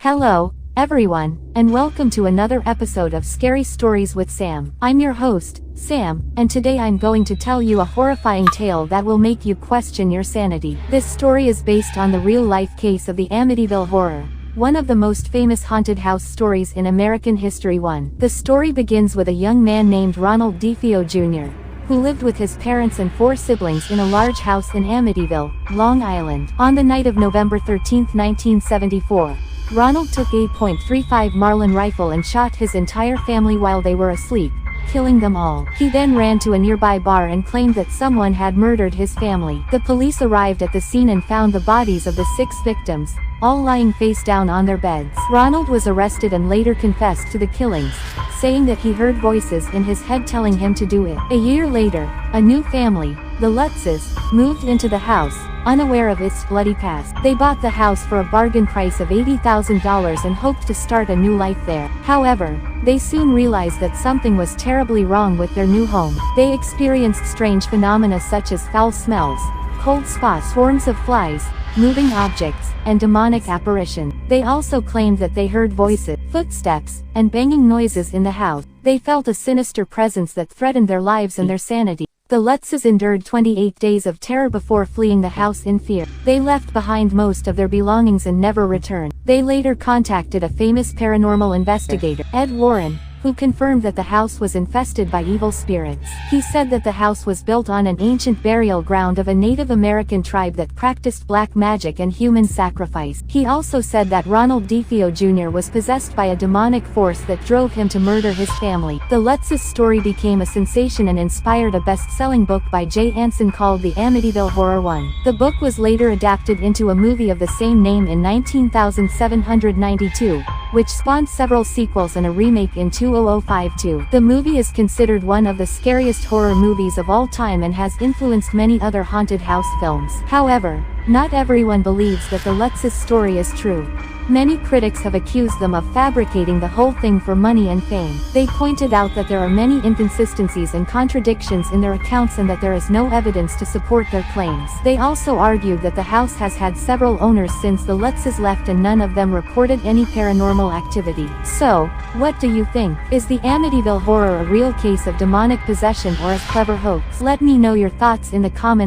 Hello, everyone, and welcome to another episode of Scary Stories with Sam. I'm your host, Sam, and today I'm going to tell you a horrifying tale that will make you question your sanity. This story is based on the real-life case of the Amityville Horror, one of the most famous haunted house stories in American history. The story begins with a young man named Ronald DeFeo Jr., who lived with his parents and 4 siblings in a large house in Amityville, Long Island. On the night of November 13, 1974, Ronald took a .35 Marlin rifle and shot his entire family while they were asleep, killing them all. He then ran to a nearby bar and claimed that someone had murdered his family. The police arrived at the scene and found the bodies of the 6 victims, all lying face down on their beds. Ronald was arrested and later confessed to the killings, saying that he heard voices in his head telling him to do it. A year later, a new family, the Lutzes, moved into the house, unaware of its bloody past. They bought the house for a bargain price of $80,000 and hoped to start a new life there. However, they soon realized that something was terribly wrong with their new home. They experienced strange phenomena such as foul smells, cold spots, swarms of flies, moving objects, and demonic apparition. They also claimed that they heard voices, footsteps, and banging noises in the house. They felt a sinister presence that threatened their lives and their sanity. The Lutzes endured 28 days of terror before fleeing the house in fear. They left behind most of their belongings and never returned. They later contacted a famous paranormal investigator, Ed Warren, who confirmed that the house was infested by evil spirits. He said that the house was built on an ancient burial ground of a Native American tribe that practiced black magic and human sacrifice. He also said that Ronald DeFeo Jr. was possessed by a demonic force that drove him to murder his family. The Lutzes story became a sensation and inspired a best-selling book by Jay Anson called The Amityville Horror 1. The book was later adapted into a movie of the same name in 1992, which spawned several sequels and a remake in 2052. The movie is considered one of the scariest horror movies of all time and has influenced many other haunted house films. However, not everyone believes that the Lutzes story is true. Many critics have accused them of fabricating the whole thing for money and fame. They pointed out that there are many inconsistencies and contradictions in their accounts and that there is no evidence to support their claims. They also argued that the house has had several owners since the Lutzes left and none of them reported any paranormal activity. So, what do you think? Is the Amityville Horror a real case of demonic possession or a clever hoax? Let me know your thoughts in the comments